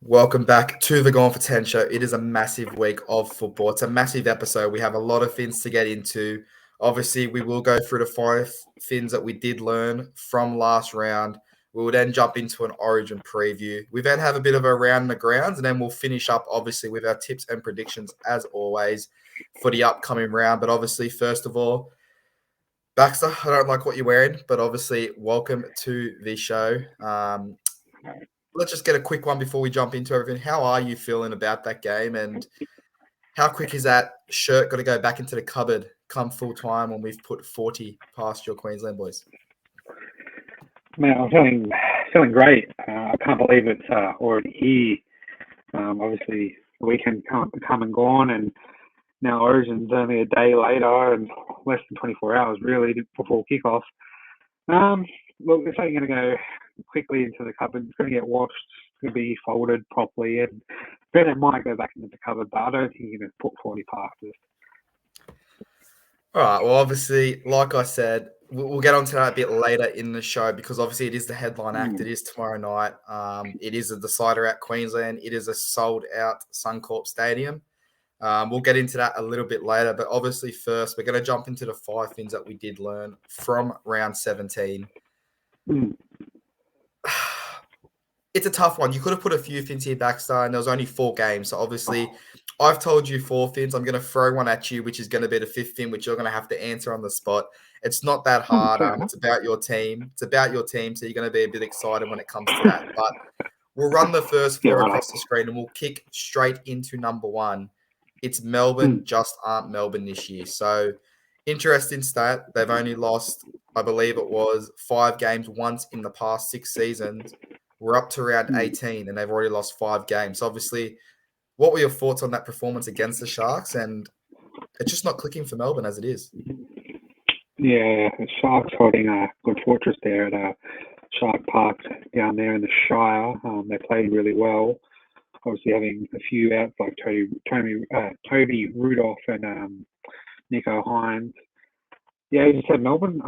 Welcome back to the Gone for 10 show. It is a massive week of football. It's a massive episode. We have a lot of things to get into. Obviously, we will go through the 5 things that we did learn from last round. We will then jump into an Origin preview. We then have a bit of a round the grounds, and then we'll finish up, obviously, with our tips and predictions, as always, for the upcoming round. But obviously, first of all, Baxter, I don't like what you're wearing, but obviously, welcome to the show. Let's just get a quick one before we jump into everything. How are you feeling about that game, and how quick is that shirt got to go back into the cupboard come full time when we've put 40 past your Queensland boys? Man, I'm feeling great. I can't believe it's already here. Obviously, the weekend come and gone, and now Origin's only a day later and less than 24 hours really before kickoff. Look, it's only going to go quickly into the cupboard. It's going to get washed. It's going to be folded properly, and then it might go back into the cupboard. But I don't think you're going to put 40 past this. All right. Well, obviously, like I said, we'll get onto that a bit later in the show because obviously it is the headline act. It is tomorrow night. It is a decider at Queensland. It is a sold-out Suncorp Stadium. We'll get into that a little bit later, but obviously first we're going to jump into the 5 things that we did learn from round 17. It's a tough one. You could have put a few things here, Baxter, and there was only 4 games. So obviously I've told you 4 things. I'm going to throw one at you, which is going to be the 5th thing, which you're going to have to answer on the spot. It's not that hard. It's about your team. So you're going to be a bit excited when it comes to that. But we'll run the first 4 across the screen, and we'll kick straight into number 1. It's Melbourne just aren't Melbourne this year. So interesting stat. They've only lost, I believe it was 5 games once in the past 6 seasons. We're up to round 18 and they've already lost 5 games. So obviously, what were your thoughts on that performance against the Sharks? And it's just not clicking for Melbourne as it is. Yeah, the Sharks holding a good fortress there at Shark Park down there in the Shire. They played really well. Obviously having a few outs like Toby Rudolph and Nico Hines. Yeah, as you said, Melbourne.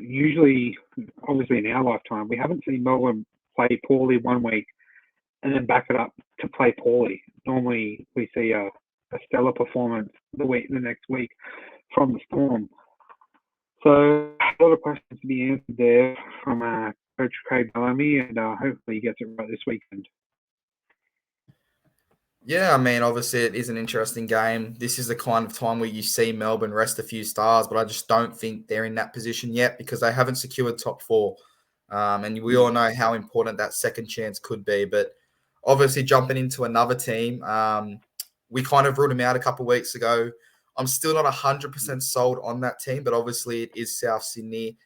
Usually, obviously in our lifetime, we haven't seen Melbourne play poorly one week and then back it up to play poorly. Normally, we see a stellar performance the next week from the Storm. So a lot of questions to be answered there from Coach Craig Bellamy, and hopefully he gets it right this weekend. Yeah, I mean, obviously it is an interesting game. This is the kind of time where you see Melbourne rest a few stars, but I just don't think they're in that position yet because they haven't secured top 4. And we all know how important that second chance could be. But obviously jumping into another team, we kind of ruled them out a couple of weeks ago. I'm still not 100% sold on that team, but obviously it is South Sydney.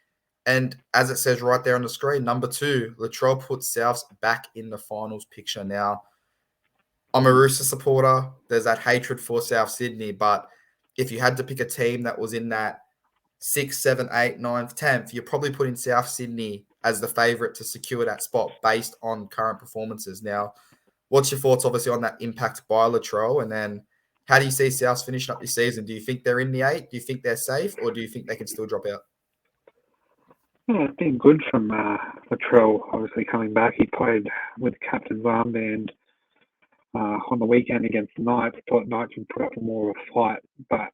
And as it says right there on the screen, number 2, Latrell puts Souths back in the finals picture now. I'm a Rooster supporter. There's that hatred for South Sydney. But if you had to pick a team that was in that 6th, 7th, 8th, 9th, 10th, you're probably putting South Sydney as the favourite to secure that spot based on current performances. Now, what's your thoughts, obviously, on that impact by Latrell? And then how do you see South finishing up this season? Do you think they're in the 8? Do you think they're safe? Or do you think they can still drop out? Yeah, it's been good from Latrell, obviously, coming back. He played with the captain's armband on the weekend against the Knights. I thought Knights would put up more of a fight. But,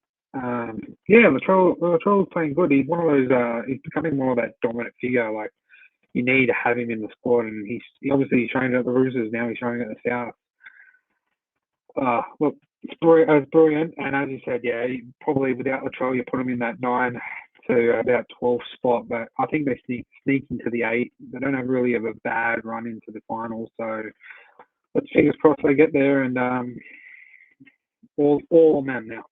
Latrell's playing good. He's one of those, he's becoming more of that dominant figure. Like, you need to have him in the squad. And he's obviously showing it at the Roosters. Now he's showing it at the South. Look, it's brilliant. And as you said, yeah, probably without Latrell, you put him in that 9 to about 12 spot. But I think they sneak into the 8. They don't really have a bad run into the finals. So, let's fingers crossed they get there, and all on them now.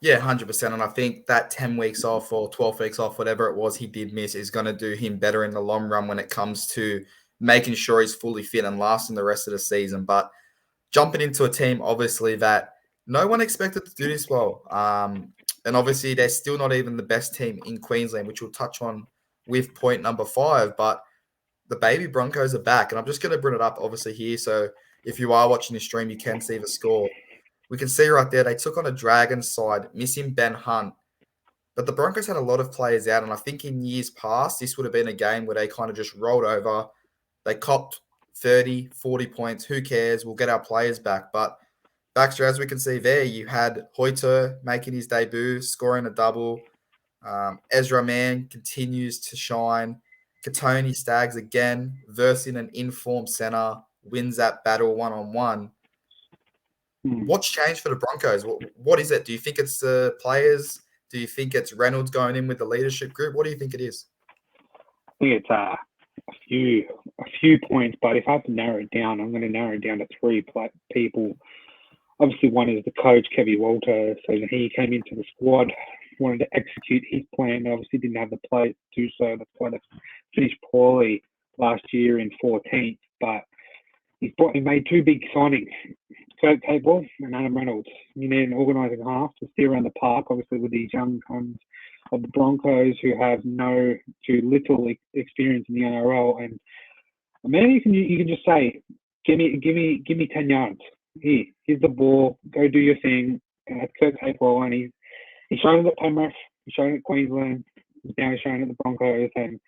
Yeah, 100%. And I think that 10 weeks off or 12 weeks off, whatever it was he did miss, is going to do him better in the long run when it comes to making sure he's fully fit and lasting the rest of the season. But jumping into a team, obviously, that no one expected to do this well. And obviously, they're still not even the best team in Queensland, which we'll touch on with point number 5. But the baby Broncos are back. And I'm just going to bring it up, obviously, here. So if you are watching the stream, you can see the score. We can see right there, they took on a Dragons side, missing Ben Hunt. But the Broncos had a lot of players out. And I think in years past, this would have been a game where they kind of just rolled over. They copped 30, 40 points. Who cares? We'll get our players back. But Baxter, as we can see there, you had Hoyter making his debut, scoring a double. Ezra Mann continues to shine. Katoni Staggs again, versing an informed center, wins that battle one-on-one. What's changed for the Broncos? What is it? Do you think it's the players? Do you think it's Reynolds going in with the leadership group? What do you think it is? I think it's a few points, but if I have to narrow it down, I'm going to narrow it down to three people. Obviously, one is the coach, Kevin Walter. So he came into the squad, wanted to execute his plan. Obviously, didn't have the players to do so. That's why they finished poorly last year in 14th. But he made two big signings, Kurt Capewell and Adam Reynolds. You need an organising half to steer around the park, obviously with these young cons of the Broncos who have too little experience in the NRL. And man, you can just say, give me 10 yards. Here's the ball. Go do your thing. And that's Kurt Capewell, and he's shown it at Penrith. He's shown it at Queensland. Now he's shown it at the Broncos. And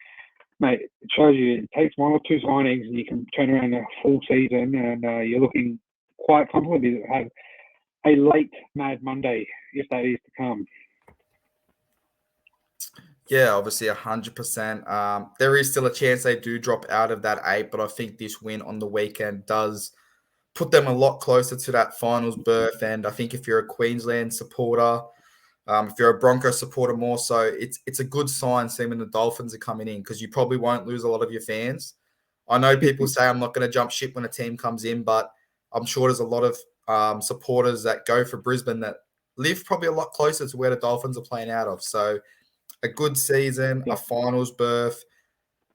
mate, it shows you it takes one or two signings and you can turn around a full season, and you're looking quite comfortable to have a late Mad Monday if that is to come. Yeah, obviously 100%. There is still a chance they do drop out of that 8, but I think this win on the weekend does put them a lot closer to that finals berth. And I think if you're a Queensland supporter, if you're a Broncos supporter more so, it's a good sign seeing the Dolphins are coming in, because you probably won't lose a lot of your fans. I know people say I'm not going to jump ship when a team comes in, but I'm sure there's a lot of supporters that go for Brisbane that live probably a lot closer to where the Dolphins are playing out of. So a good season, a finals berth.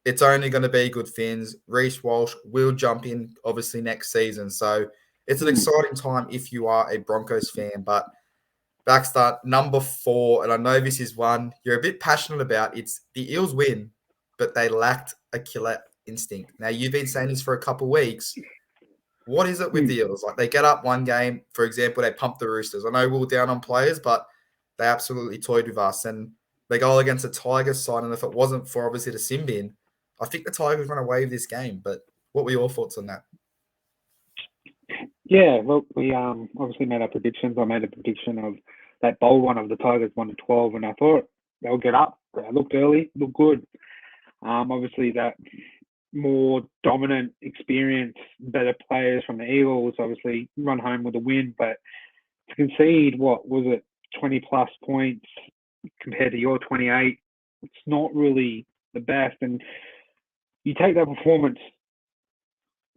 It's only going to be good things. Reece Walsh will jump in, obviously, next season. So it's an exciting time if you are a Broncos fan. But Baxter, number 4, and I know this is one you're a bit passionate about. It's the Eels win, but they lacked a killer instinct. Now, you've been saying this for a couple of weeks. What is it with the Eels? Like, they get up one game, for example, they pump the Roosters. I know we were down on players, but they absolutely toyed with us. And they go against the Tigers side, and if it wasn't for, obviously, the sin bin, I think the Tigers run away with this game. But what were your thoughts on that? Yeah, look, we obviously made our predictions. I made a prediction of that bold one of the Tigers 1-12, and I thought they'll get up. They looked early, looked good. Obviously, that more dominant, experienced, better players from the Eagles obviously run home with a win, but to concede, what was it, 20-plus points compared to your 28, it's not really the best. And you take that performance,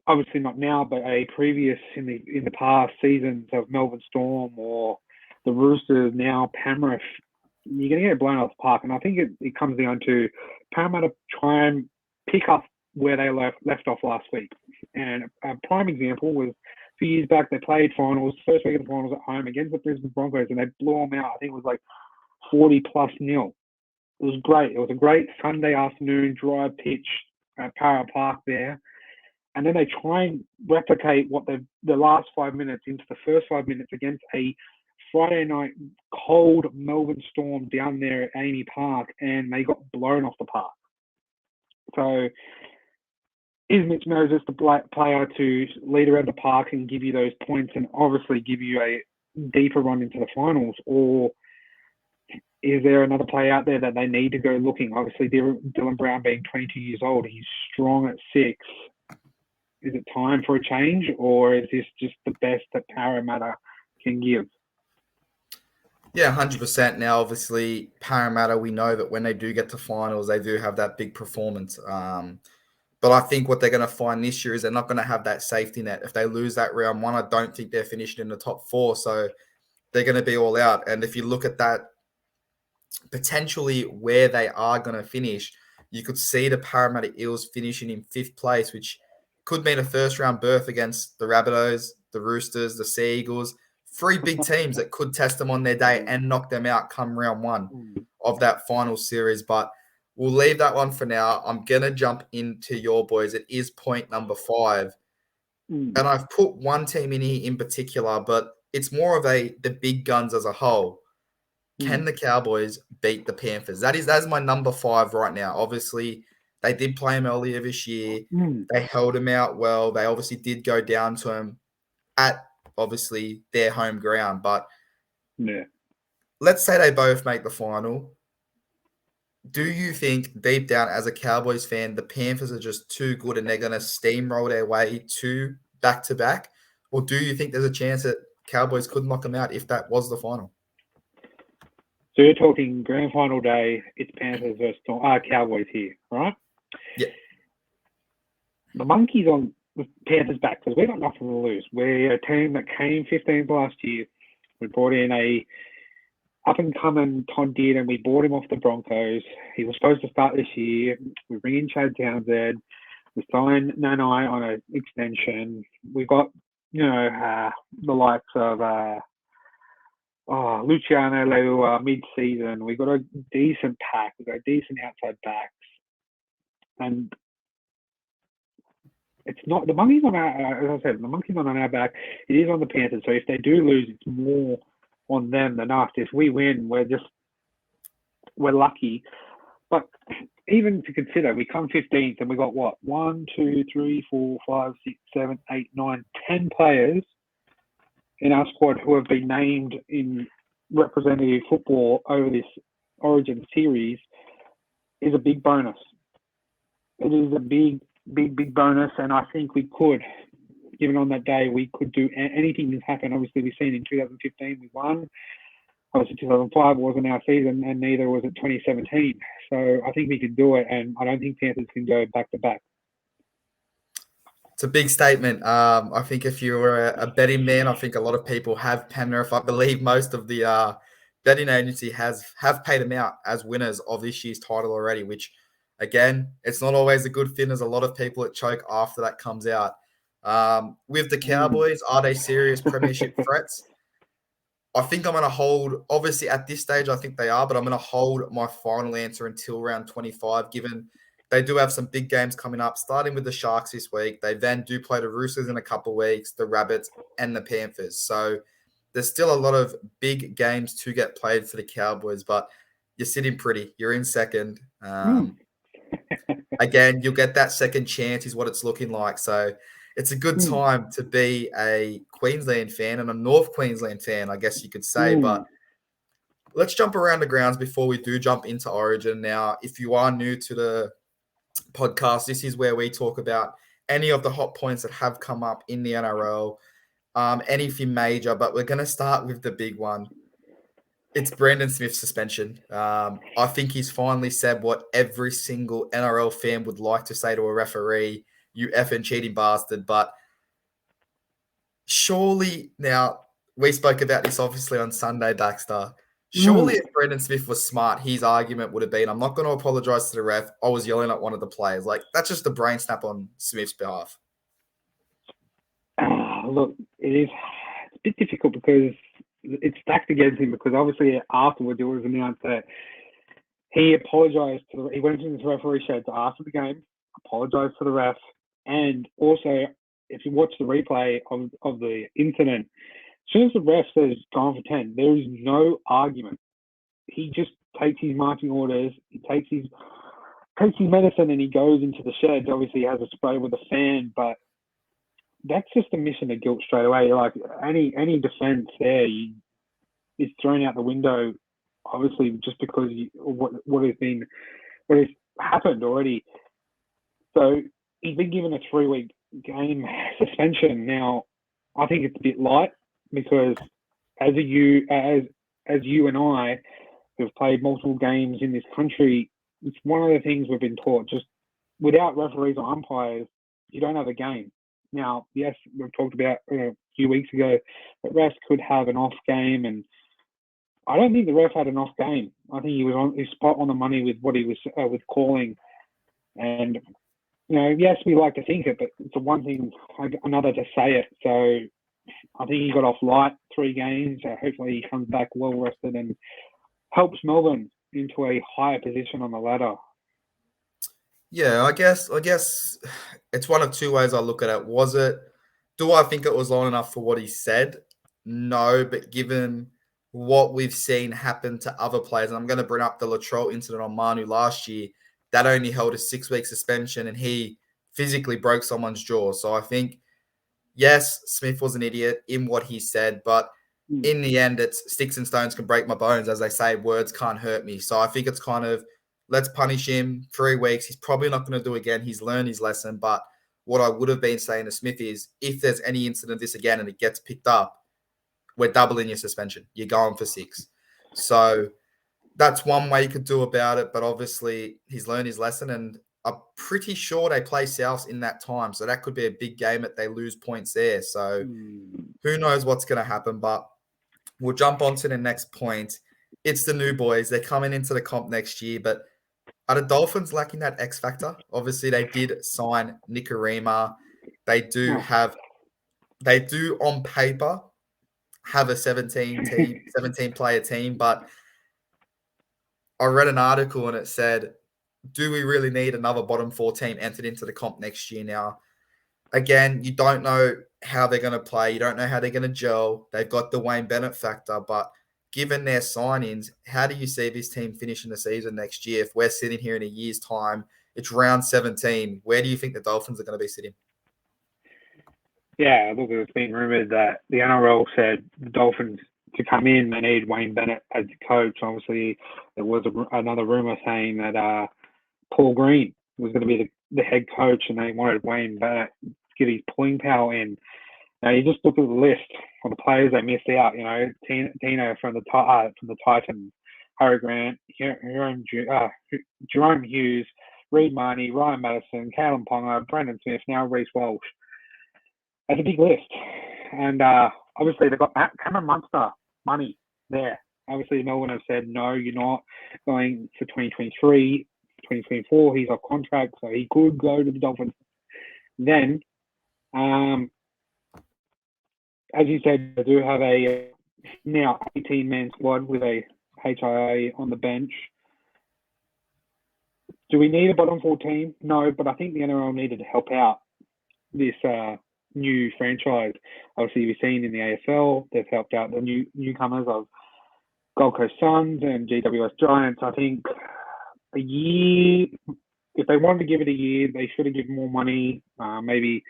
obviously not now, but a previous in the past seasons of Melbourne Storm or the Roosters, now Penrith, you're going to get blown off the park. And I think it comes down to Parramatta try and pick up where they left off last week. And a prime example was a few years back, they played finals, first week of the finals at home against the Brisbane Broncos, and they blew them out. I think it was like 40-plus nil. It was great. It was a great Sunday afternoon dry pitch at Para Park there. And then they try and replicate what the last 5 minutes into the first 5 minutes against a Friday night cold Melbourne Storm down there at Amy Park, and they got blown off the park. So is Mitch Moses the player to lead around the park and give you those points and obviously give you a deeper run into the finals? Or is there another player out there that they need to go looking? Obviously, Dylan Brown being 22 years old, he's strong at 6. Is it time for a change, or is this just the best that Parramatta can give? Yeah, 100%. Now, obviously, Parramatta, we know that when they do get to finals, they do have that big performance. But I think what they're going to find this year is they're not going to have that safety net. If they lose that round 1, I don't think they're finishing in the top 4. So they're going to be all out. And if you look at that, potentially where they are going to finish, you could see the Parramatta Eels finishing in 5th place, which could mean a first-round berth against the Rabbitohs, the Roosters, the Sea Eagles. 3 big teams that could test them on their day and knock them out come round 1 of that final series. But we'll leave that one for now. I'm going to jump into your boys. It is point number 5. And I've put one team in here in particular, but it's more of the big guns as a whole. Can the Cowboys beat the Panthers? That's my number 5 right now. Obviously, They did play him earlier this year. Mm. They held him out well. They obviously did go down to him at, obviously, their home ground. But Yeah. let's say they both make the final. Do you think, deep down as a Cowboys fan, the Panthers are just too good and they're going to steamroll their way to back-to-back? Or do you think there's a chance that Cowboys could knock them out if that was the final? So you're talking grand final day, it's Panthers versus Cowboys here, right? Yeah. The monkey's on the Panthers' back because we've got nothing to lose. We're a team that came 15th last year. We brought in a up-and-coming Todd Deere, and we bought him off the Broncos. He was supposed to start this year. We bring in Chad Townsend. We signed Nanai on an extension. We've got, the likes of Luciano Leu mid-season. We've got a decent pack. We've got decent outside backs. And it's not, the monkey's on our, as I said, the monkey's not on our back. It is on the Panthers. So if they do lose, it's more on them than us. If we win, we're lucky. But even to consider, we come 15th and we got what? 1, 2, 3, 4, 5, 6, 7, 8, 9, 10 players in our squad who have been named in representative football over this Origin series is a big bonus. It is a big bonus, and I think we could, given on that day, we could do anything that's happened. Obviously, we've seen in 2015 we won. Obviously, 2005 wasn't our season, and neither was it 2017. So I think we can do it, and I don't think Panthers can go back to back. It's a big statement. I think if you're a betting man, I think a lot of people have Penrith. I believe most of the betting agency have paid them out as winners of this year's title already, which, again, it's not always a good thing. There's a lot of people that choke after that comes out. With the Cowboys, are they serious premiership threats? I think I'm going to hold, obviously at this stage, I think they are, but I'm going to hold my final answer until round 25, given they do have some big games coming up, starting with the Sharks this week. They then do play the Roosters in a couple of weeks, the Rabbits, and the Panthers. So there's still a lot of big games to get played for the Cowboys, but you're sitting pretty. You're in second. Again, you'll get that second chance is what it's looking like. So it's a good time to be a Queensland fan and a North Queensland fan, I guess you could say. But let's jump around the grounds before we do jump into Origin. Now, if you are new to the podcast, this is where we talk about any of the hot points that have come up in the NRL, anything major, but we're going to start with the big one. It's Brandon Smith's suspension. I think he's finally said what every single NRL fan would like to say to a referee: you effing cheating bastard. But surely, now, we spoke about this obviously on Sunday, Baxter. Surely if Brandon Smith was smart, his argument would have been, I'm not going to apologise to the ref. I was yelling at one of the players. Like, that's just a brain snap on Smith's behalf. Look, it's a bit difficult because it's stacked against him, because obviously afterwards it was announced that he apologised he went into the referee shed after the game, apologised to the ref, and also, if you watch the replay of the incident, as soon as the ref says gone for 10, there is no argument. He just takes his marching orders, he takes his medicine, and he goes into the shed. Obviously, he has a spray with a fan, but that's just a mission of guilt straight away. Like, any defence there is thrown out the window, obviously, just because what has happened already. So he's been given a 3-week game suspension. Now, I think it's a bit light, because as you and I who've played multiple games in this country, it's one of the things we've been taught. Just without referees or umpires, you don't have a game. Now, yes, we've talked about a few weeks ago that refs could have an off game, and I don't think the ref had an off game. I think he was on his spot on the money with what he was with calling. And yes, we like to think it, but it's the one thing, another to say it. So I think he got off light 3 games. Hopefully he comes back well rested and helps Melbourne into a higher position on the ladder. Yeah, I guess it's one of two ways I look at it. Do I think it was long enough for what he said? No, but given what we've seen happen to other players, and I'm going to bring up the Latrell incident on Manu last year, that only held a 6-week suspension, and he physically broke someone's jaw. So I think, yes, Smith was an idiot in what he said, but in the end, it's sticks and stones can break my bones. As they say, words can't hurt me. So I think it's kind of, let's punish him 3 weeks. He's probably not going to do it again. He's learned his lesson. But what I would have been saying to Smith is, if there's any incident of this again and it gets picked up, we're doubling your suspension. You're going for 6. So that's one way you could do about it. But obviously, he's learned his lesson, and I'm pretty sure they play Souths in that time. So that could be a big game that they lose points there. So who knows what's going to happen. But we'll jump on to the next point. It's the new boys. They're coming into the comp next year, but are the Dolphins lacking that X factor? Obviously, they did sign Nikorima. They do on paper have a 17 player team, but I read an article and it said, do we really need another bottom 4 team entered into the comp next year? Now, again, you don't know how they're going to play. You don't know how they're going to gel. They've got the Wayne Bennett factor, but given their signings, how do you see this team finishing the season next year? If we're sitting here in a year's time, it's round 17. Where do you think the Dolphins are going to be sitting? Yeah, look, it's been rumoured that the NRL said the Dolphins, to come in, they need Wayne Bennett as the coach. Obviously, there was another rumour saying that Paul Green was going to be the head coach, and they wanted Wayne Bennett to get his pulling power in. Now, you just look at the list of the players they missed out. You know, Tino from the Titans, Harry Grant, Jerome Hughes, Reed Marnie, Ryan Madison, Kalen Ponga, Brendan Smith, now Reece Walsh. That's a big list. And obviously, they've got Cameron Munster money there. Obviously, Melbourne have said, no, you're not going for 2023, 2024. He's off contract, so he could go to the Dolphins. Then, as you said, they do have a now 18-man squad with a HIA on the bench. Do we need a bottom 4 team? No, but I think the NRL needed to help out this new franchise. Obviously, you've seen in the AFL, they've helped out the newcomers of Gold Coast Suns and GWS Giants. I think a year, if they wanted to give it a year, they should have given more money. Maybe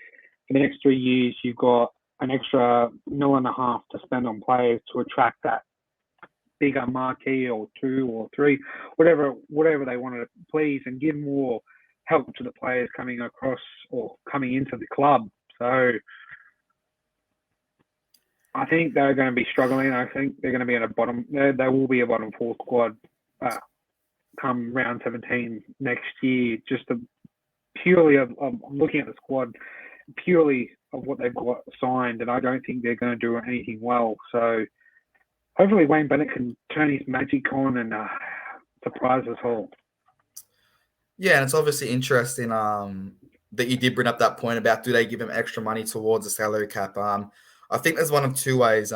for the next 3 years, you've got an extra $1.5 million to spend on players to attract that bigger marquee, or 2 or 3, whatever they wanted to please, and give more help to the players coming across or coming into the club. So I think they're going to be struggling. I think they're going to be in a bottom. There will be a bottom 4 squad come round 17 next year. Just purely of looking at the squad, purely of what they've got signed, and I don't think they're going to do anything well. So hopefully Wayne Bennett can turn his magic on and surprise us all. Yeah, and it's obviously interesting that you did bring up that point about, do they give him extra money towards the salary cap? I think there's one of 2 ways.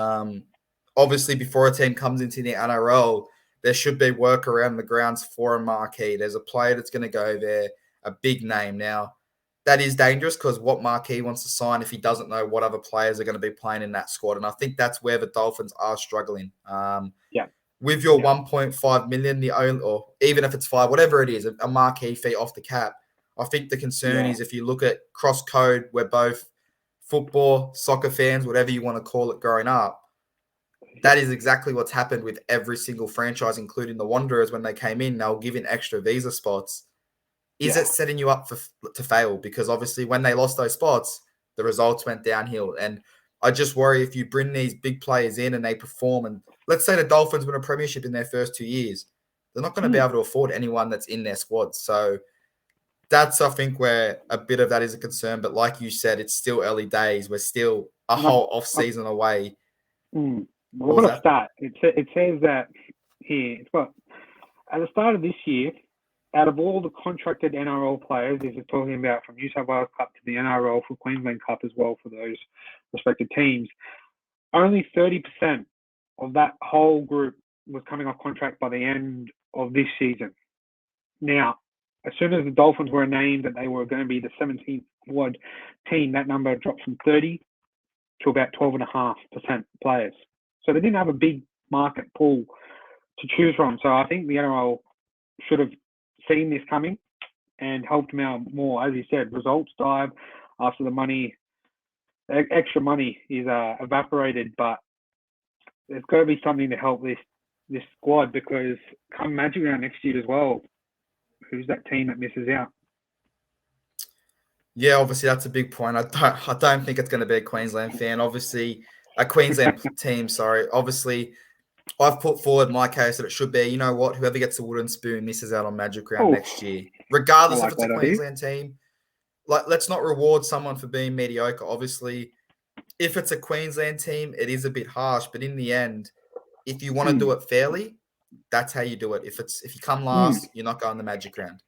Obviously, before a team comes into the NRL, there should be work around the grounds for a marquee. There's a player that's going to go there, a big name. Now, that is dangerous, because what marquee wants to sign if he doesn't know what other players are going to be playing in that squad? And I think that's where the Dolphins are struggling. With your 1.5 million, or even if it's 5, whatever it is, a marquee fee off the cap, I think the concern is, if you look at cross code, we're both football, soccer fans, whatever you want to call it growing up. That is exactly what's happened with every single franchise, including the Wanderers. When they came in, they were given extra visa spots. Is it setting you up to fail? Because obviously when they lost those spots, the results went downhill. And I just worry, if you bring these big players in and they perform, and let's say the Dolphins win a premiership in their first 2 years, they're not going to be able to afford anyone that's in their squad. So that's, I think, where a bit of that is a concern. But like you said, it's still early days. We're still a whole off-season away. Well, I've got a stat. It says that here, it's got, at the start of this year, out of all the contracted NRL players, this is talking about from New South Wales Cup to the NRL for Queensland Cup as well for those respective teams, only 30% of that whole group was coming off contract by the end of this season. Now, as soon as the Dolphins were named that they were going to be the 17th squad team, that number dropped from 30 to about 12.5% players. So they didn't have a big market pool to choose from. So I think the NRL should have seen this coming and helped them out more. As you said, results dive after the extra money is evaporated, but there's got to be something to help this squad, because come Magic Round next year as well, who's that team that misses out? Yeah, obviously that's a big point. I don't think it's going to be a Queensland fan. Obviously, a Queensland team. Sorry. Obviously, I've put forward my case that it should be. You know what? Whoever gets the wooden spoon misses out on Magic Round next year, regardless if it's a Queensland team. Like, let's not reward someone for being mediocre. Obviously, if it's a Queensland team, it is a bit harsh. But in the end, if you want to do it fairly, that's how you do it. If you come last, you're not going the Magic Round.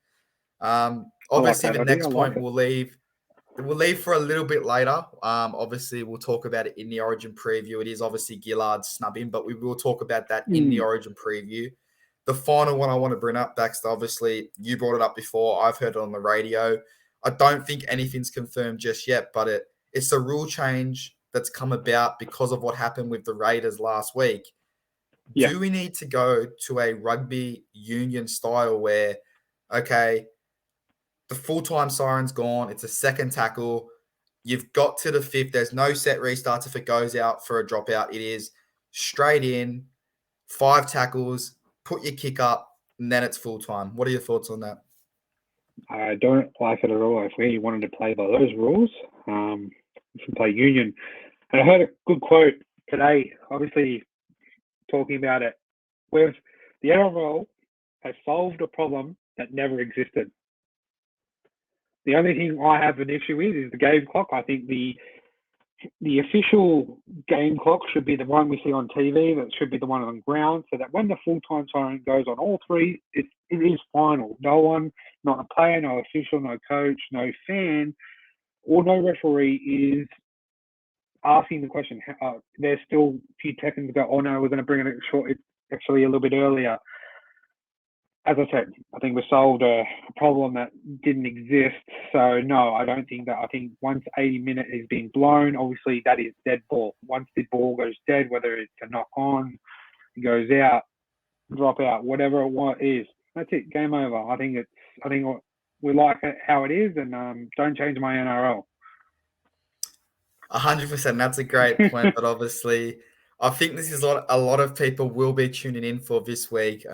Obviously, the next point we'll leave for a little bit later. Obviously, we'll talk about it in the Origin preview. It is obviously Gillard's snubbing, but we will talk about that in the Origin preview. The final one I want to bring up, Baxter, obviously, you brought it up before. I've heard it on the radio. I don't think anything's confirmed just yet, but it's a rule change that's come about because of what happened with the Raiders last week. Yeah. Do we need to go to a rugby union style where, okay, the full-time siren's gone, it's a second tackle, you've got to the fifth, there's no set restarts if it goes out for a dropout, it is straight in, 5 tackles, put your kick up, and then it's full-time. What are your thoughts on that? I don't like it at all. If we wanted to play by those rules, we should play union. And I heard a good quote today, obviously talking about it, with the NRL has solved a problem that never existed. The only thing I have an issue with is the game clock. I think the official game clock should be the one we see on TV. That should be the one on ground, so that when the full-time siren goes on all three, it is final. No one, not a player, no official, no coach, no fan, or no referee is asking the question. There's still a few seconds to go. Oh no, we're going to bring it short. It's actually a little bit earlier. As I said, I think we solved a problem that didn't exist. So, no, I don't think that. I think once 80 minutes is being blown, obviously that is dead ball. Once the ball goes dead, whether it's a knock on, it goes out, drop out, whatever it is, that's it. Game over. I think we like it how it is, and don't change my NRL. 100%. That's a great point. But obviously, I think this is what a lot of people will be tuning in for this week.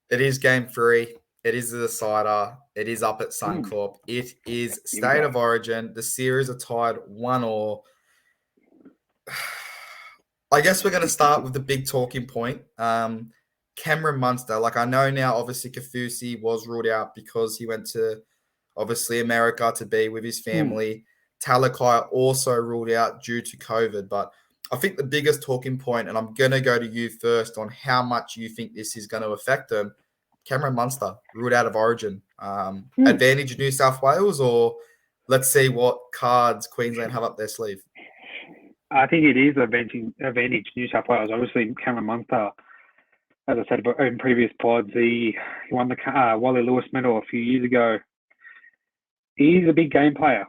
It is game 3. It is the decider. It is up at Suncorp. It is State of Origin. The series are tied 1-1. I guess we're going to start with the big talking point. Cameron Munster. Like, I know now, obviously, Kafusi was ruled out because he went to, obviously, America to be with his family. Talakai also ruled out due to COVID. But I think the biggest talking point, and I'm going to go to you first on how much you think this is going to affect them. Cameron Munster, ruled out of Origin. Advantage New South Wales, or let's see what cards Queensland have up their sleeve? I think it is advantage New South Wales. Obviously, Cameron Munster, as I said in previous pods, he won the Wally Lewis medal a few years ago. He's a big game player,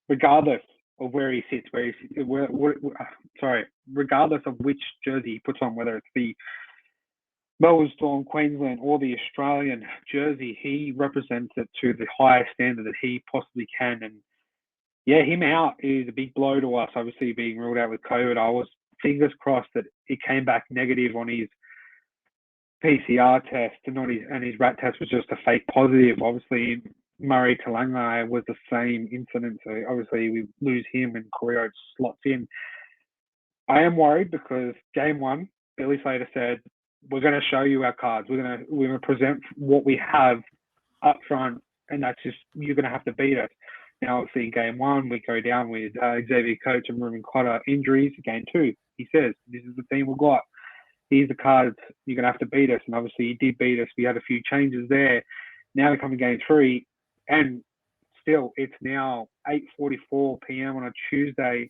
regardless of where he sits, regardless of which jersey he puts on, whether it's the Melbourne Storm, Queensland, or the Australian jersey, he represents it to the highest standard that he possibly can. And yeah, him out is a big blow to us, obviously being ruled out with COVID. I was fingers crossed that it came back negative on his PCR test and his rat test was just a fake positive. Obviously, Murray Talangai was the same incident, so obviously we lose him and Corio slots in. I am worried because game 1, Billy Slater said, we're going to show you our cards. We're going to present what we have up front, and that's just, you're going to have to beat us. Now, obviously, in game 1, we go down with Xavier Coates and Ruben Cotter injuries. Game 2, he says, this is the team we've got. Here's the cards. You're going to have to beat us. And obviously, he did beat us. We had a few changes there. Now we come to game 3, and still, it's now 8:44 p.m. on a Tuesday,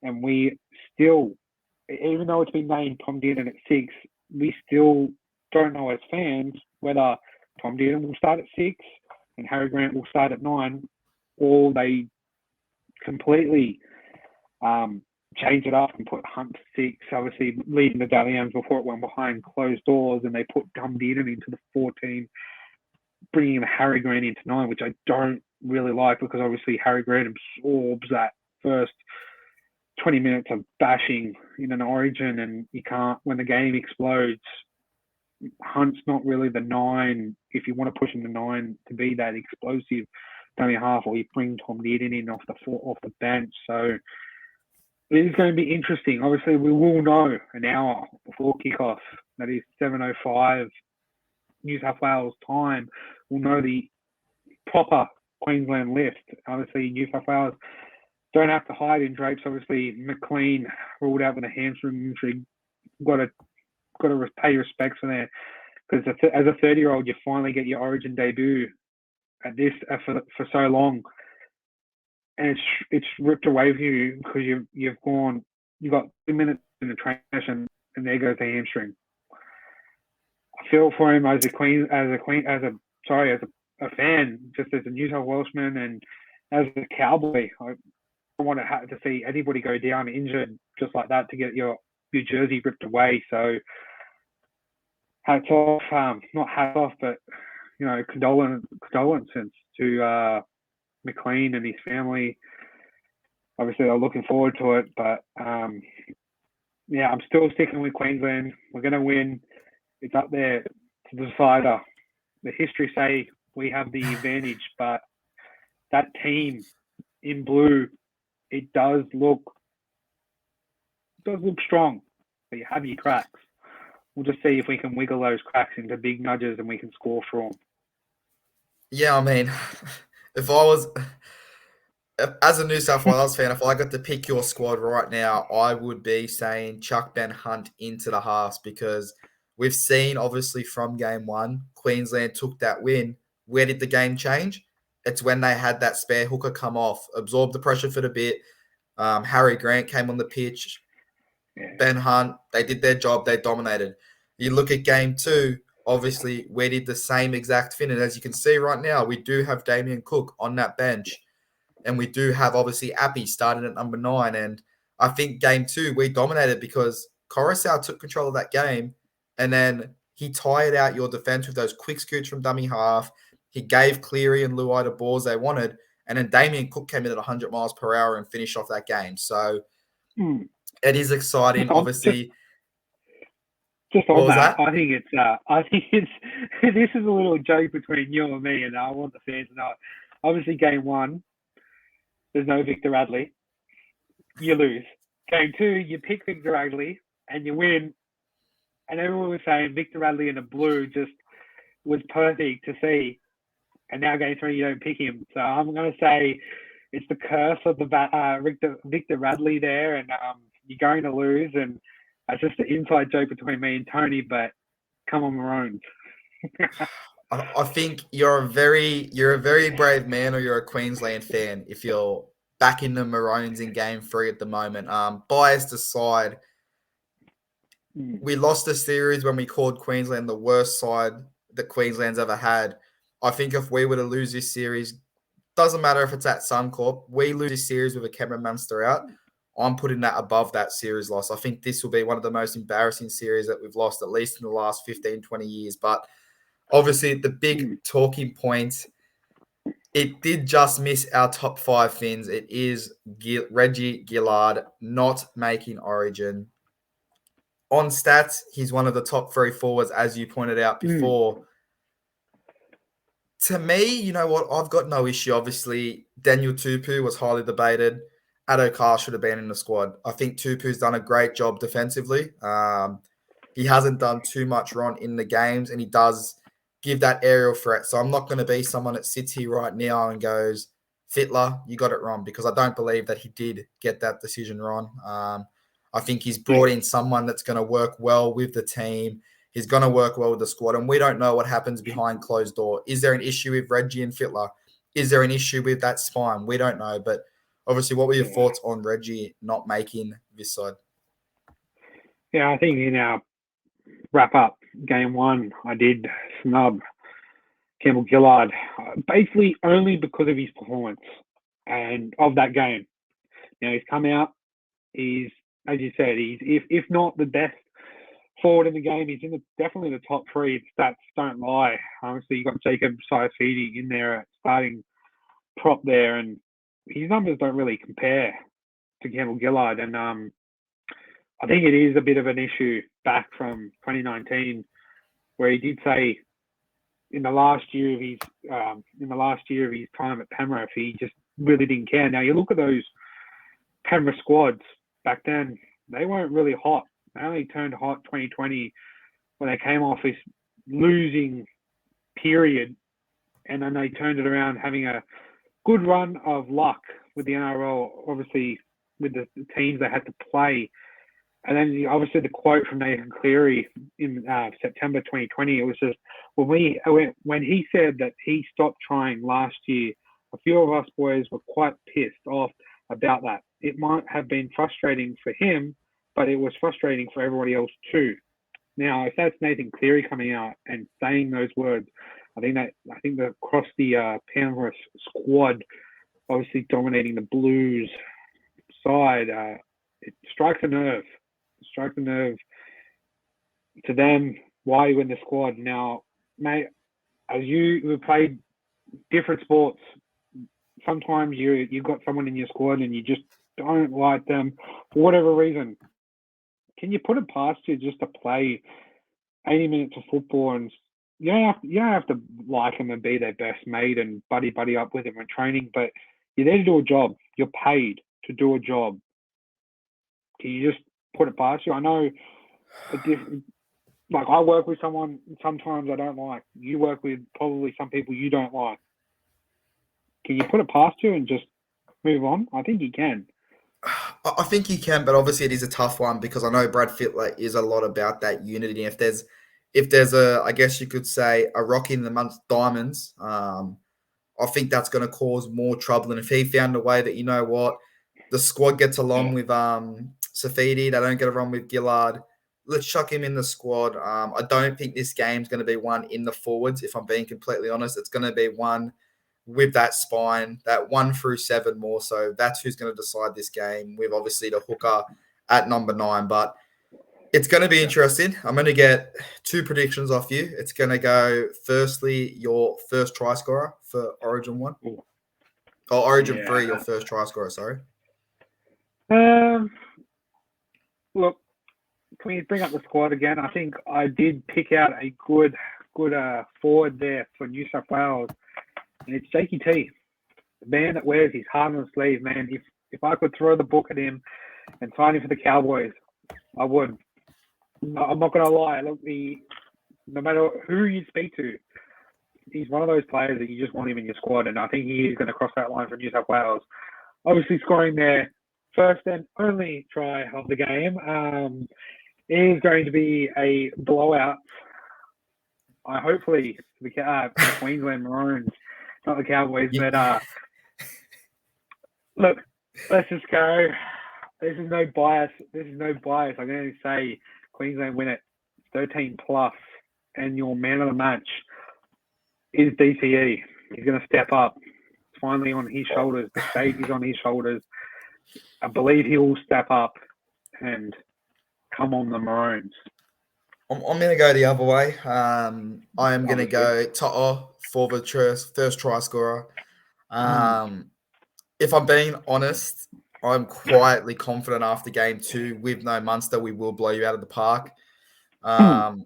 and we still, even though it's been named Tom Dearden at 6, we still don't know as fans whether Tom Dearden will start at 6 and Harry Grant will start at 9, or they completely change it up and put Hunt 6, obviously leading the Dally M's before it went behind closed doors, and they put Tom Dearden into the 14. bringing Harry Grant into 9, which I don't really like because obviously Harry Grant absorbs that first 20 minutes of bashing in an origin, and you can't, when the game explodes, Hunt's not really the 9. If you want to push him to 9 to be that explosive dummy half, or you bring Tom Dearden in off the bench. So it is going to be interesting. Obviously, we will know an hour before kickoff. That is 7:05 New South Wales time. We'll know the proper Queensland list. Obviously, New South Wales don't have to hide in drapes. Obviously, McLean ruled out with a hamstring injury. Got to pay respects for that, because as a 30-year-old, you finally get your Origin debut at this for so long, and it's ripped away from you because you've got 2 minutes in the trash, and there goes the hamstring. I feel for him as a fan, just as a New South Welshman and as a Cowboy. I don't want to see anybody go down injured just like that to get your jersey ripped away. So hats off, not hats off, but condolences to McLean and his family. Obviously, they're looking forward to it, but I'm still sticking with Queensland. We're going to win. It's up there to the decider. The history say we have the advantage, but that team in blue, it does look strong. But you have your cracks. We'll just see if we can wiggle those cracks into big nudges and we can score for them. Yeah, I mean, as a New South Wales fan, if I got to pick your squad right now, I would be saying chuck Ben Hunt into the halves, because we've seen, obviously, from game one, Queensland took that win. Where did the game change? It's when they had that spare hooker come off, absorb the pressure for the bit. Harry Grant came on the pitch. Yeah. Ben Hunt, they did their job. They dominated. You look at game two, obviously, where did the same exact fin? And as you can see right now, we do have Damien Cook on that bench. And we do have, obviously, Appy starting at number 9. And I think game two, we dominated because Coruscant took control of that game. And then he tired out your defense with those quick scoots from dummy half. He gave Cleary and Luai the balls they wanted. And then Damien Cook came in at 100 miles per hour and finished off that game. So it is exciting, obviously. Just on that, I think it's this is a little joke between you and me, and I want the fans to know. Obviously, game one, there's no Victor Radley. You lose. Game two, you pick Victor Radley and you win. And everyone was saying Victor Radley in the blue just was perfect to see. And now game three, you don't pick him. So I'm going to say it's the curse of the Victor Radley there, and you're going to lose. And it's just an inside joke between me and Tony, but come on, Maroons. I think you're a very brave man, or you're a Queensland fan if you're backing the Maroons in game 3 at the moment. Biased aside, we lost the series when we called Queensland the worst side that Queensland's ever had. I think if we were to lose this series, doesn't matter if it's at Suncorp, we lose this series with a Cameron Munster out, I'm putting that above that series loss. I think this will be one of the most embarrassing series that we've lost, at least in the last 15, 20 years. But obviously, the big talking point, it did just miss our top 5 fins. It is Reggie Gillard not making Origin. On stats, he's one of the top 3 forwards, as you pointed out before. To me, you know what? I've got no issue. Obviously, Daniel Tupu was highly debated. Addo Carr should have been in the squad. I think Tupu's done a great job defensively. He hasn't done too much wrong in the games, and he does give that aerial threat. So I'm not going to be someone that sits here right now and goes, Fittler, you got it wrong, because I don't believe that he did get that decision wrong. I think he's brought in someone that's going to work well with the team. He's going to work well with the squad, and we don't know what happens behind closed door. Is there an issue with Reggie and Fittler? Is there an issue with that spine? We don't know, but obviously, what were your thoughts on Reggie not making this side? Yeah, I think in our wrap-up game 1, I did snub Campbell Gillard, basically only because of his performance and of that game. Now, he's come out. He's, as you said, he's if not the best forward in the game. He's definitely the top three. Stats don't lie. Obviously, you got Jacob Saifidi in there starting prop there, and his numbers don't really compare to Reggie Gillard. And I think it is a bit of an issue back from 2019, where he did say in the last year of his time at Penrith, he just really didn't care. Now you look at those Penrith squads back then; they weren't really hot. They only turned hot 2020 when they came off this losing period, and then they turned it around, having a good run of luck with the NRL, obviously with the teams they had to play. And then obviously the quote from Nathan Cleary in September 2020, it was just when he said that he stopped trying last year, a few of us boys were quite pissed off about that. It might have been frustrating for him, but it was frustrating for everybody else too. Now, if that's Nathan Cleary coming out and saying those words, I think that across the Panthers squad, obviously dominating the Blues side, it strikes a nerve. It strikes a nerve to them. Why are you in the squad now, mate? As you played different sports, sometimes you've got someone in your squad and you just don't like them for whatever reason. Can you put it past you just to play 80 minutes of football, and you don't have to like them and be their best mate and buddy up with them in training, but you're there to do a job. You're paid to do a job. Can you just put it past you? I know I work with someone sometimes I don't like. You work with probably some people you don't like. Can you put it past you and just move on? I think you can. I think you can, but obviously it is a tough one because I know Brad Fittler is a lot about that unity. If there's a, I guess you could say, a rock in amongst diamonds, I think that's going to cause more trouble. And if he found a way that, you know what, the squad gets along with Safidi, they don't get along with Gillard, let's chuck him in the squad. I don't think this game's going to be one in the forwards, if I'm being completely honest. It's going to be one with that spine, that 1 through 7 more so. That's who's going to decide this game, with obviously the hooker at number 9. But it's going to be interesting. I'm going to get 2 predictions off you. It's going to go, firstly, your first try scorer for Origin 1. Or Origin 3, your first try scorer, sorry. Look, can we bring up the squad again? I think I did pick out a good forward there for New South Wales. And it's Jakey T, the man that wears his heart on his sleeve, man. If I could throw the book at him and sign him for the Cowboys, I would. I'm not going to lie. Look, no matter who you speak to, he's one of those players that you just want him in your squad, and I think he is going to cross that line for New South Wales. Obviously, scoring their first and only try of the game is going to be a blowout. Hopefully, the Queensland Maroons. Not the Cowboys, but look, let's just go. This is no bias. I'm going to say Queensland win it 13+, and your man of the match is DCE. He's going to step up. It's finally on his shoulders. The state is on his shoulders. I believe he will step up and come on the Maroons. I'm going to go the other way. I am going to go To'o for the first try scorer. If I'm being honest, I'm quietly confident after game 2 with no Munster, we will blow you out of the park. I'm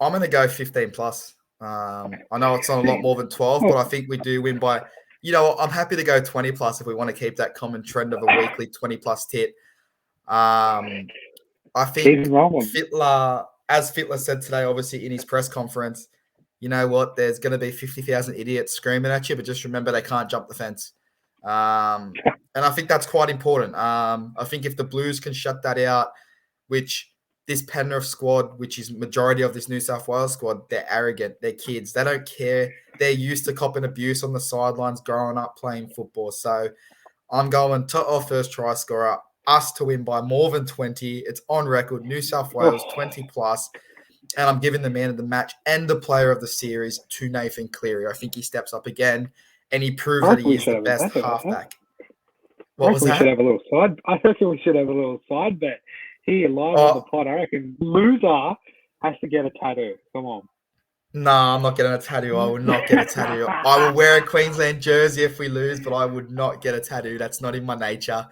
going to go 15+. I know it's not a lot more than 12, but I think we do win by, I'm happy to go 20+ if we want to keep that common trend of a weekly 20+ tit. I think Fittler, as Fittler said today, obviously in his press conference, you know what, there's going to be 50,000 idiots screaming at you, but just remember they can't jump the fence. And I think that's quite important. I think if the Blues can shut that out, which this Penrith squad, which is majority of this New South Wales squad, they're arrogant. They're kids. They don't care. They're used to copping abuse on the sidelines growing up playing football. So I'm going to our first try scorer, us to win by more than 20. It's on record, New South Wales 20+. And I'm giving the man of the match and the player of the series to Nathan Cleary. I think he steps up again and he proves that he is the best halfback. What was that? I reckon we should have a little side bet here live on the pod. I reckon loser has to get a tattoo. Come on. No, I'm not getting a tattoo. I will not get a tattoo. I will wear a Queensland jersey if we lose, but I would not get a tattoo. That's not in my nature.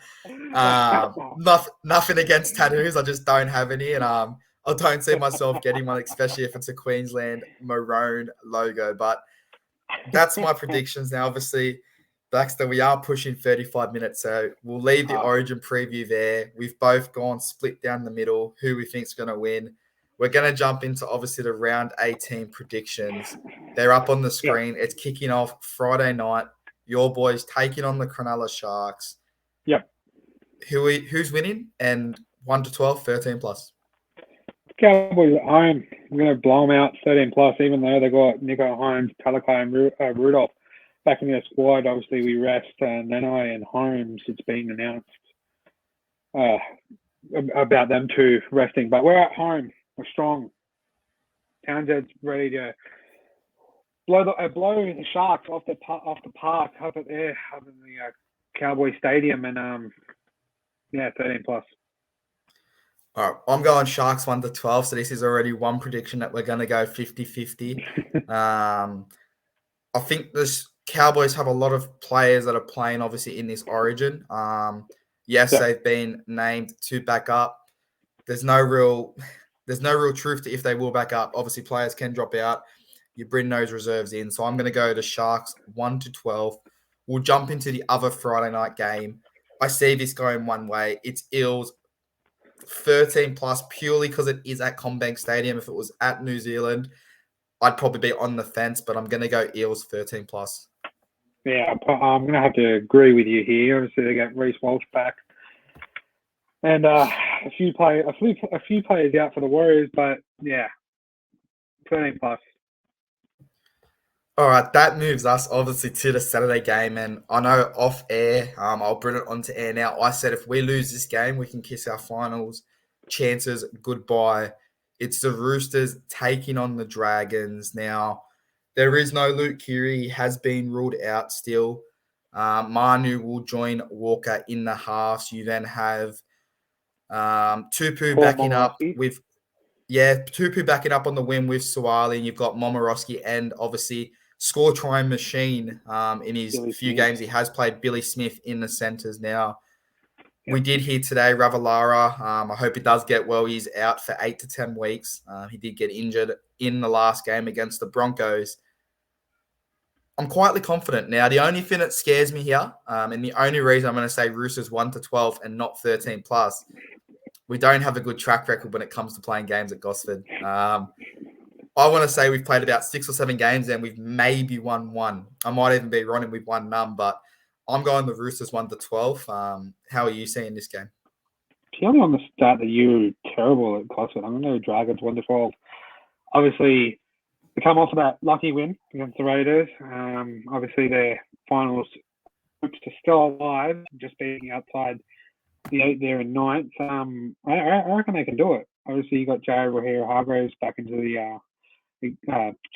Nothing against tattoos. I just don't have any, and I don't see myself getting one, especially if it's a Queensland maroon logo. But that's my predictions now. Obviously, Baxter, we are pushing 35 minutes, so we'll leave the Origin preview there. We've both gone split down the middle, who we think's going to win. We're going to jump into, obviously, the round 18 predictions. They're up on the screen. Yep. It's kicking off Friday night. Your boys taking on the Cronulla Sharks. Yep. Who's winning? And 1 to 12, 13 plus. Cowboys at home. I'm going to blow them out 13 plus, even though they got Nico Holmes, Talakai, and Rudolph back in their squad. Obviously, we rest Nanai and Holmes. It's been announced about them two resting. But we're at home. We're strong. Townsend's ready to blow the Sharks off the park up in the Cowboy Stadium, and 13 plus. All right, I'm going Sharks 1 to 12, so this is already one prediction that we're going to go 50-50. I think this Cowboys have a lot of players that are playing, obviously, in this Origin. They've been named to back up. There's no real truth to if they will back up. Obviously, players can drop out. You bring those reserves in. So I'm going to go to Sharks 1 to 12. We'll jump into the other Friday night game. I see this going one way. It's Eels 13 plus purely because it is at CommBank Stadium. If it was at New Zealand, I'd probably be on the fence, but I'm going to go Eels 13 plus. Yeah, I'm going to have to agree with you here. Obviously, they get Reece Walsh back. And a few players out for the Warriors, but 13 plus. All right, that moves us obviously to the Saturday game, and I know off air, I'll bring it onto air now. I said if we lose this game, we can kiss our finals chances goodbye. It's the Roosters taking on the Dragons. Now, there is no Luke Keary. He has been ruled out still. Manu will join Walker in the halves. You then have Tupu backing up with Tupu backing up on the wing with Suwali, and you've got Momorowski and obviously score trying machine in his few games he has played, Billy Smith in the centres now. We did hear today Ravalawa. I hope he does get well. He's out for 8 to 10 weeks. He did get injured in the last game against the Broncos. I'm quietly confident. Now, the only thing that scares me here, and the only reason I'm going to say Roosters 1 to 12 and not 13 plus, we don't have a good track record when it comes to playing games at Gosford. I want to say we've played about 6 or 7 games and we've maybe won one. I might even be wrong and we've won none, but I'm going the Roosters 1 to 12. How are you seeing this game? Purely on the stat that you're terrible at Gosford, I'm going to go Dragons 1 to 12. Obviously, they come off of that lucky win against the Raiders. Obviously, their finals hopes are still alive, just being outside the 8th there in 9th. I reckon they can do it. Obviously, you got Jared Hargraves back into the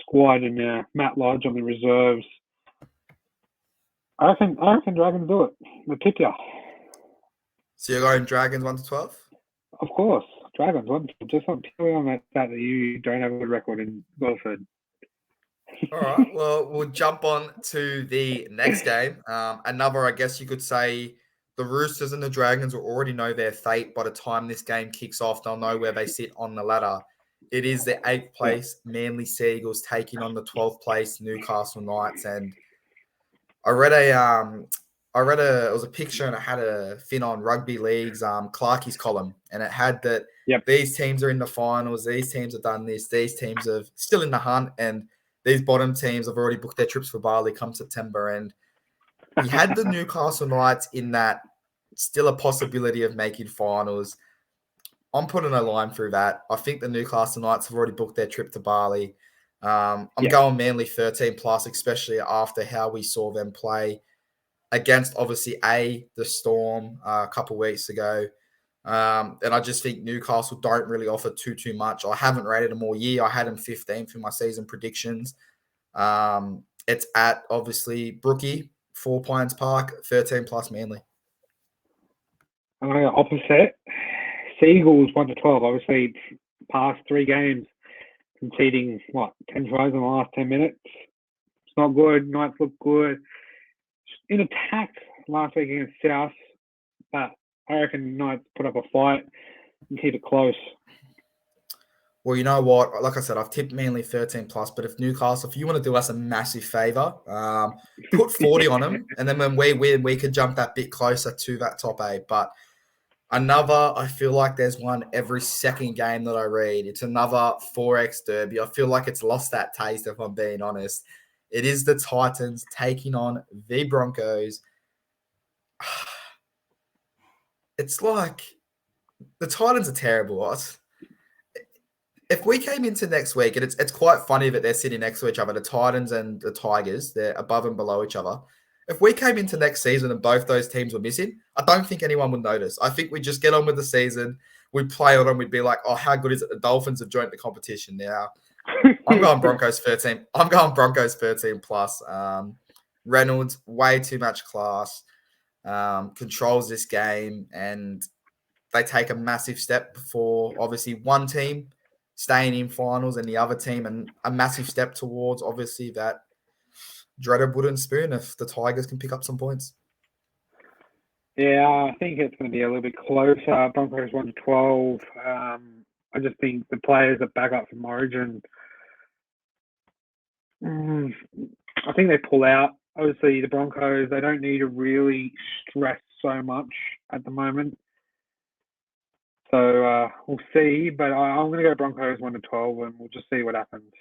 squad, and Matt Lodge on the reserves. I reckon Dragons do it. They'll tip you. So you're going Dragons 1 to 12? Of course, Dragons 1 to 12. Just on purely on that fact that you don't have a good record in Gosford. All right. Well, we'll jump on to the next game. Another, I guess you could say, the Roosters and the Dragons will already know their fate by the time this game kicks off. They'll know where they sit on the ladder. It is the 8th place Manly Seagulls taking on the 12th place Newcastle Knights, and I read it was a picture and it had a thing on Rugby League's Clarkie's column, and it had that these teams are in the finals, these teams have done this, these teams are still in the hunt, and these bottom teams have already booked their trips for Bali come September. And he had the Newcastle Knights in that still a possibility of making finals. I'm putting a line through that. I think the Newcastle Knights have already booked their trip to Bali. I'm going Manly 13 plus, especially after how we saw them play against, obviously, the Storm a couple of weeks ago. And I just think Newcastle don't really offer too much. I haven't rated them all year. I had them 15th in my season predictions. It's at, obviously, Brookie, 4 Pines Park, 13 plus Manly. I'm going to go opposite. Seagulls 1-12. Obviously, past 3 games, conceding 10 tries in the last 10 minutes. It's not good. Knights look good. In attack last week against South, but I reckon Knights put up a fight and keep it close. Well, you know what? Like I said, I've tipped Manly 13 plus, but if Newcastle, if you want to do us a massive favour, put 40 on them, and then when we win, we could jump that bit closer to that top 8. But I feel like there's one every second game that I read. It's another 4X derby. I feel like it's lost that taste, if I'm being honest. It is the Titans taking on the Broncos. It's like the Titans are terrible. If we came into next week, and it's quite funny that they're sitting next to each other, the Titans and the Tigers, they're above and below each other. If we came into next season and both those teams were missing, I don't think anyone would notice. I think we'd just get on with the season. We'd play on them. We'd be like, oh, how good is it? The Dolphins have joined the competition now. I'm going Broncos 13. I'm going Broncos 13 plus. Reynolds, way too much class, controls this game, and they take a massive step before, obviously, one team staying in finals and the other team, and a massive step towards, obviously, that dreaded wooden spoon if the Tigers can pick up some points. Yeah, I think it's going to be a little bit closer. Broncos 1-12. I just think the players that back up from Origin, I think they pull out. Obviously, the Broncos, they don't need to really stress so much at the moment. So we'll see. But I'm going to go Broncos 1-12, and we'll just see what happens.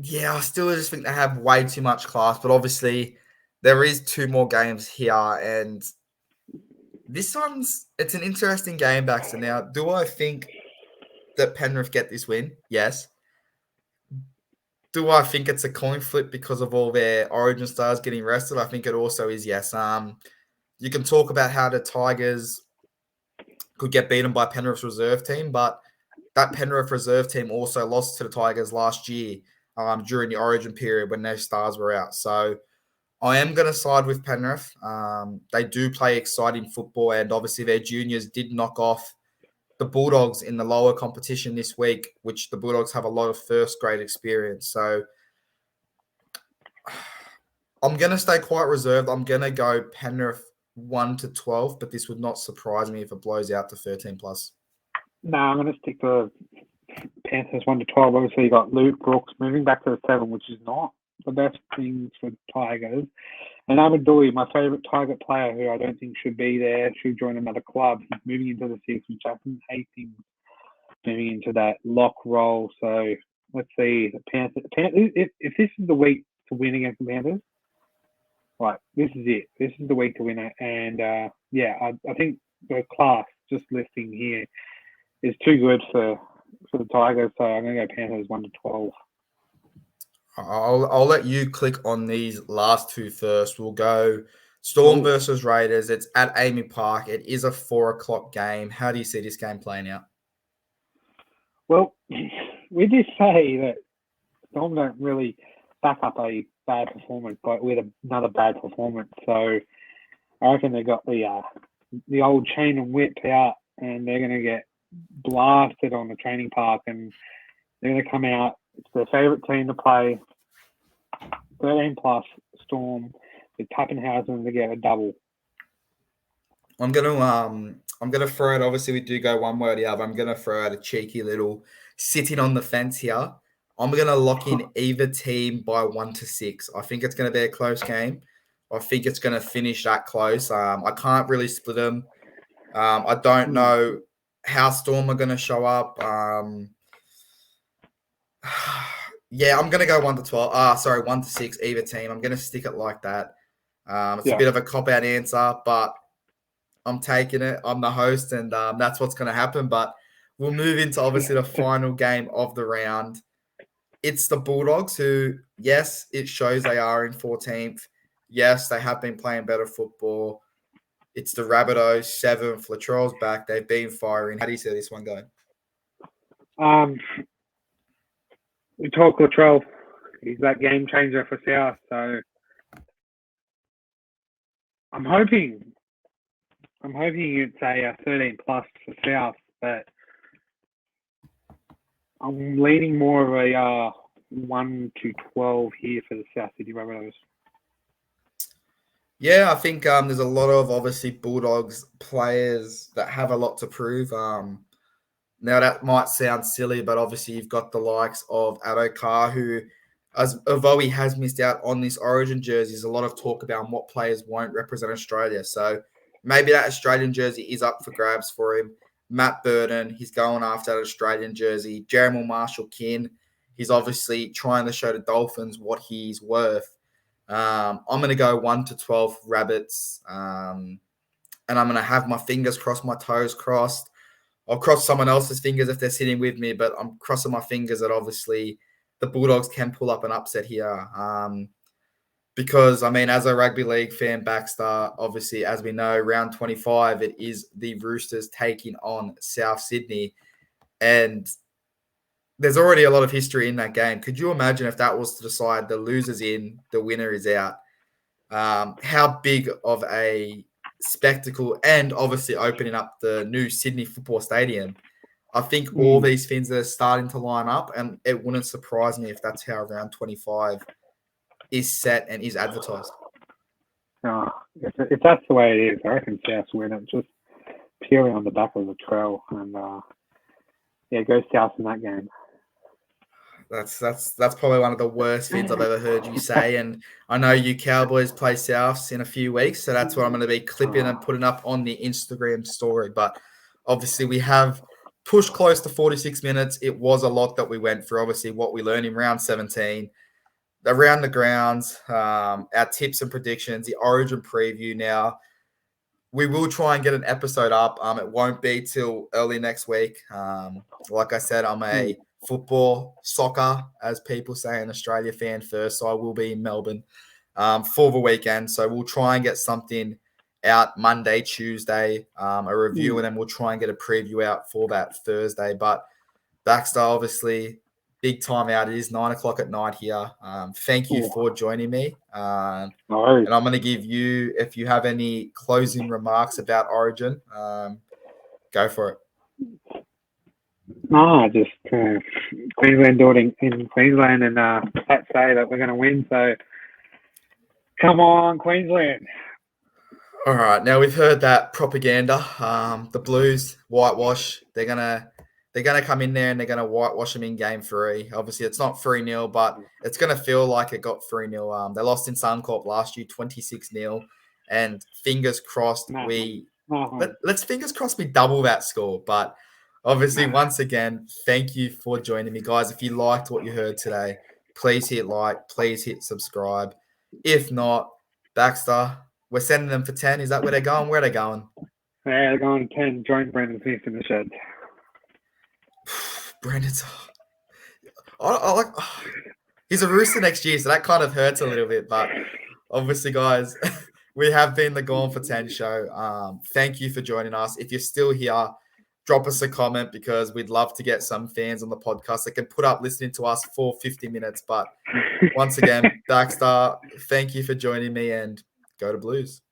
Yeah, I still just think they have way too much class, but obviously there is 2 more games here, and this it's an interesting game, Baxter. Now, do I think that Penrith get this win? Yes. Do I think it's a coin flip because of all their Origin stars getting rested? I think it also is yes. You can talk about how the Tigers could get beaten by Penrith's reserve team, but that Penrith reserve team also lost to the Tigers last year during the Origin period when their stars were out. So I am going to side with Penrith. They do play exciting football, and obviously their juniors did knock off the Bulldogs in the lower competition this week, which the Bulldogs have a lot of first-grade experience. So I'm going to stay quite reserved. I'm going to go Penrith 1-12, but this would not surprise me if it blows out to 13 plus. No, I'm going to stick to Panthers 1-12. Obviously, you got Luke Brooks moving back to the 7, which is not the best things for Tigers. And Amadouei, my favourite Tiger player, who I don't think should be there, should join another club. He's moving into the 6, which I hate him moving into that lock role. So let's see. The Panthers. If this is the week to win against the Panthers, right, this is it. This is the week to win it. And I think the class just listing here is too good for the Tigers. So I'm going to go Panthers 1-12. I'll let you click on these last 2 first. We'll go Storm versus Raiders. It's at Amy Park. It is a 4:00 game. How do you see this game playing out? Well, we did say that Storm don't really back up a bad performance, but with another bad performance. So I reckon they got the old chain and whip out, and they're going to get blasted on the training park, and they're going to come out. It's their favourite team to play. 13 plus Storm with Pappenhausen to get a double. I'm gonna throw it. Obviously, we do go one way or the other. I'm gonna throw out a cheeky little sitting on the fence here. I'm gonna lock in either team by 1-6. I think it's gonna be a close game. I think it's gonna finish that close. I can't really split them. I don't know how Storm are gonna show up. Yeah, I'm going to go 1-12. 1-6, either team. I'm going to stick it like that. It's a bit of a cop-out answer, but I'm taking it. I'm the host, and that's what's going to happen. But we'll move into, obviously, the final game of the round. It's the Bulldogs who, yes, it shows they are in 14th. Yes, they have been playing better football. It's the Rabbitohs, 7th. Latrell's back. They've been firing. How do you see this one going? We talk Latrell. He's that game changer for South. So I'm hoping I'm hoping it's a 13 plus for South, but I'm leaning more of a 1 to 12 here for the South Sydney Rabbitohs. Yeah, I think there's a lot of obviously Bulldogs players that have a lot to prove. Now that might sound silly, but obviously you've got the likes of Adokar, who, although he has missed out on this Origin jersey, there's a lot of talk about what players won't represent Australia. So maybe that Australian jersey is up for grabs for him. Matt Burton, he's going after that Australian jersey. Jeremy Marshall-Kin, he's obviously trying to show the Dolphins what he's worth. I'm going to go 1 to 12 Rabbits, and I'm going to have my fingers crossed, my toes crossed. I'll cross someone else's fingers if they're sitting with me, but I'm crossing my fingers that obviously the Bulldogs can pull up an upset here. Because, I mean, as a rugby league fan, Baxter, obviously, as we know, round 25, it is the Roosters taking on South Sydney. And there's already a lot of history in that game. Could you imagine if that was to decide the loser's in, the winner is out? How big of a spectacle, and obviously opening up the new Sydney Football Stadium. I think all these things are starting to line up, and it wouldn't surprise me if that's how round 25 is set and is advertised. If that's the way it is, I reckon South's win it just purely on the back of the trail, and go South in that game. That's probably one of the worst things I've ever heard you say. And I know you Cowboys play Souths in a few weeks, so that's what I'm going to be clipping and putting up on the Instagram story. But obviously we have pushed close to 46 minutes. It was a lot that we went through. Obviously what we learned in round 17, around the grounds, our tips and predictions, the Origin preview now. We will try and get an episode up. It won't be till early next week. Like I said, I'm a football, soccer, as people say in Australia, fan first. So I will be in Melbourne for the weekend. So we'll try and get something out Monday, Tuesday, a review, and then we'll try and get a preview out for that Thursday. But Baxter, obviously, big time out. It is 9 o'clock at night here. Thank you for joining me. And I'm going to give you, if you have any closing remarks about Origin, go for it. No, just Queensland doing in Queensland, and let's say that we're going to win. So come on, Queensland. All right. Now we've heard that propaganda. The Blues whitewash. They're gonna come in there and they're gonna whitewash them in game 3. Obviously, it's not 3-0, but it's gonna feel like it got 3-0. They lost in Suncorp last year, 26-0, and fingers crossed let's fingers crossed we double that score. But obviously, once again, thank you for joining me, guys. If you liked what you heard today, please hit like, please hit subscribe. If not, Baxter, we're sending them for 10. Is that where they're going? Where are they going? Yeah, they're going 10. Join Brendan Smith in the shed. Brendan's. He's a Rooster next year, so that kind of hurts a little bit. But obviously, guys, we have been the Gone for 10 show. Thank you for joining us. If you're still here, drop us a comment, because we'd love to get some fans on the podcast that can put up listening to us for 50 minutes. But once again, Baxter, thank you for joining me, and go to Blues.